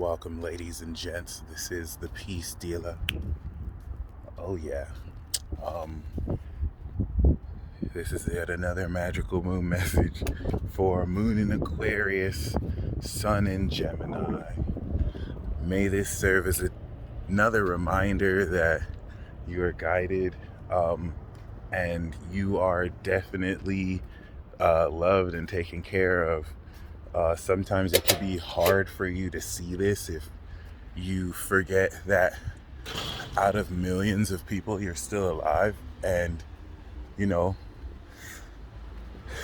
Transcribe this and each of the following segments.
Welcome, ladies and gents. This is the Peace Dealer. Oh, yeah. Um, this is yet another magical moon message for Moon in Aquarius, Sun in Gemini. May this serve as another reminder that you are guided and you are definitely loved and taken care of. Sometimes it can be hard for you to see this if you forget that out of millions of people, you're still alive, and you know,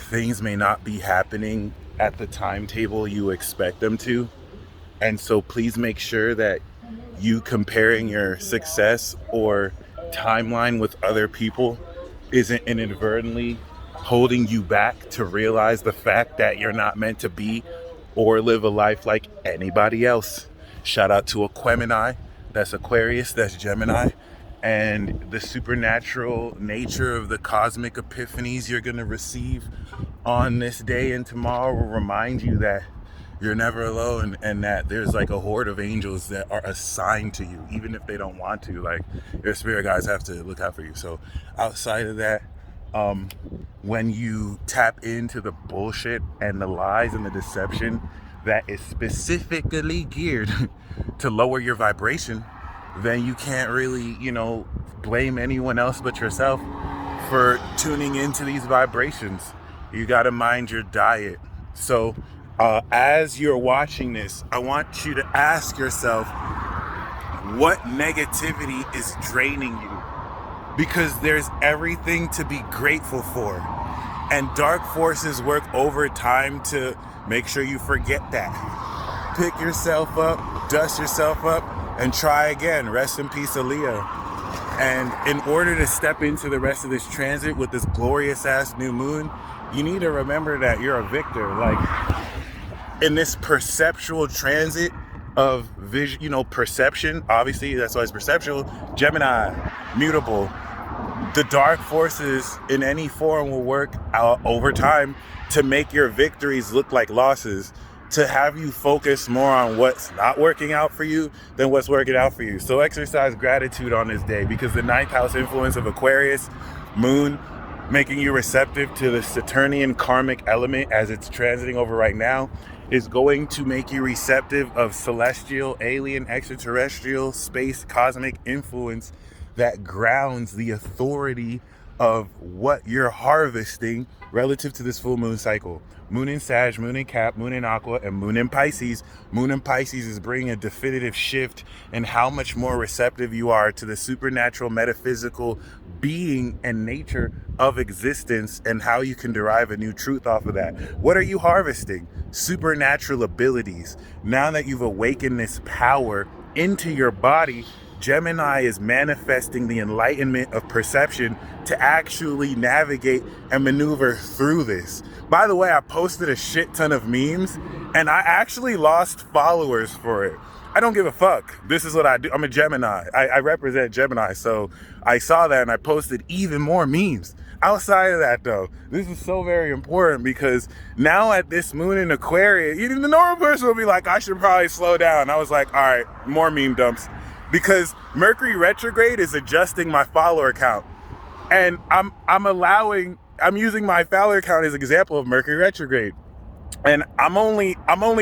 things may not be happening at the timetable you expect them to. And so please make sure that you comparing your success or timeline with other people isn't inadvertently holding you back to realize the fact that you're not meant to be or live a life like anybody else. Shout out to Aquemini, that's Aquarius, that's Gemini, and the supernatural nature of the cosmic epiphanies you're going to receive on this day and tomorrow will remind you that you're never alone, and that there's like a horde of angels that are assigned to you, even if they don't want to. Like, your spirit guides have to look out for you. So outside of that, when you tap into the bullshit and the lies and the deception that is specifically geared to lower your vibration, then you can't really, blame anyone else but yourself for tuning into these vibrations. You got to mind your diet. So as you're watching this, I want you to ask yourself, what negativity is draining you? Because there's everything to be grateful for. And dark forces work overtime to make sure you forget that. Pick yourself up, dust yourself up, and try again. Rest in peace, Aaliyah. And in order to step into the rest of this transit with this glorious ass new moon, you need to remember that you're a victor. Like, in this perceptual transit of vision, perception, obviously that's why it's perceptual. Gemini, mutable. The dark forces in any form will work out over time to make your victories look like losses, to have you focus more on what's not working out for you than what's working out for you. So exercise gratitude on this day, because the ninth house influence of Aquarius, moon, making you receptive to the Saturnian karmic element as it's transiting over right now, is going to make you receptive of celestial, alien, extraterrestrial, space, cosmic influence that grounds the authority of what you're harvesting relative to this full moon cycle. Moon in Sag, moon in Cap, moon in Aqua, and moon in Pisces. Moon in Pisces is bringing a definitive shift in how much more receptive you are to the supernatural, metaphysical being and nature of existence, and how you can derive a new truth off of that. What are you harvesting? Supernatural abilities. Now that you've awakened this power into your body, Gemini is manifesting the enlightenment of perception to actually navigate and maneuver through this. By the way, I posted a shit ton of memes and I actually lost followers for it. I don't give a fuck. This is what I do. I'm a Gemini. I represent Gemini. So I saw that and I posted even more memes. Outside of that, though, this is so very important, because now at this moon in Aquarius, even the normal person will be like, I should probably slow down. I was like, all right, more meme dumps. Because Mercury retrograde is adjusting my follower count. And I'm using my follower count as an example of Mercury retrograde. And I'm only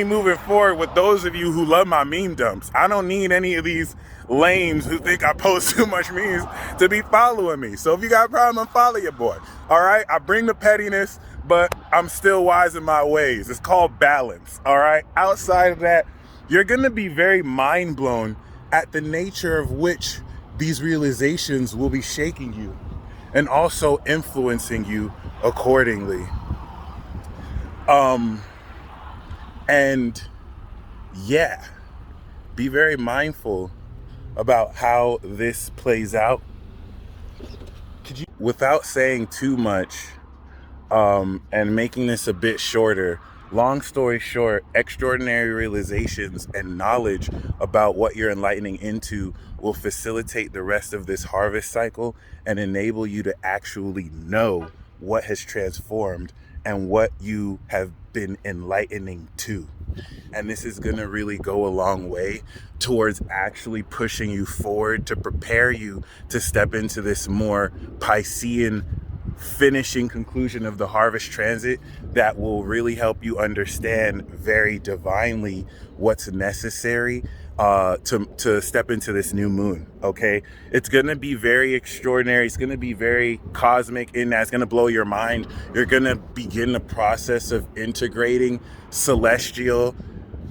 moving forward with those of you who love my meme dumps. I don't need any of these lames who think I post too much memes to be following me. So if you got a problem, unfollow your boy. All right? I bring the pettiness, but I'm still wise in my ways. It's called balance. All right? Outside of that, you're going to be very mind blown at the nature of which these realizations will be shaking you and also influencing you accordingly. And yeah, be very mindful about how this plays out. Without saying too much, and making this a bit shorter, long story short, extraordinary realizations and knowledge about what you're enlightening into will facilitate the rest of this harvest cycle and enable you to actually know what has transformed and what you have been enlightening to. And this is going to really go a long way towards actually pushing you forward to prepare you to step into this more Piscean finishing conclusion of the harvest transit that will really help you understand very divinely what's necessary to step into this new moon. Okay, it's gonna be very extraordinary. It's gonna be very cosmic in that it's gonna blow your mind. You're gonna begin the process of integrating celestial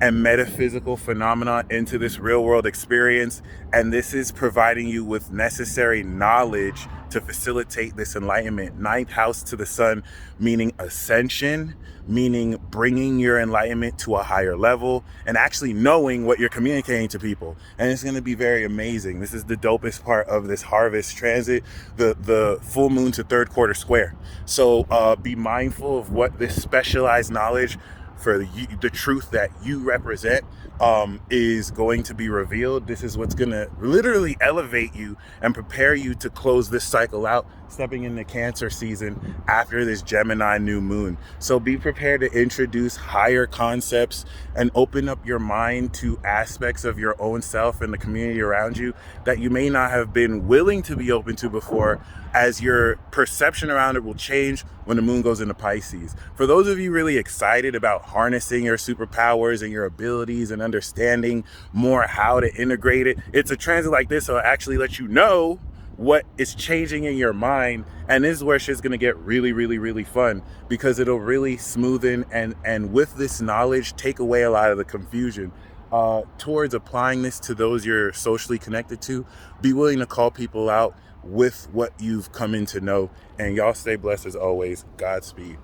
and metaphysical phenomena into this real world experience. And this is providing you with necessary knowledge to facilitate this enlightenment. Ninth house to the sun, meaning ascension, meaning bringing your enlightenment to a higher level and actually knowing what you're communicating to people. And it's going to be very amazing. This is the dopest part of this harvest transit, the full moon to third quarter square. So be mindful of what this specialized knowledge for the truth that you represent is going to be revealed. This is what's going to literally elevate you and prepare you to close this cycle out, stepping into Cancer season after this Gemini new moon. So be prepared to introduce higher concepts and open up your mind to aspects of your own self and the community around you that you may not have been willing to be open to before, as your perception around it will change when the moon goes into Pisces. For those of you really excited about harnessing your superpowers and your abilities and understanding more how to integrate it, it's a transit like this will actually let you know what is changing in your mind. And this is where shit's gonna get really, really, really fun, because it'll really smoothen and with this knowledge, take away a lot of the confusion. Towards applying this to those you're socially connected to, be willing to call people out with what you've come in to know. And y'all stay blessed as always. Godspeed.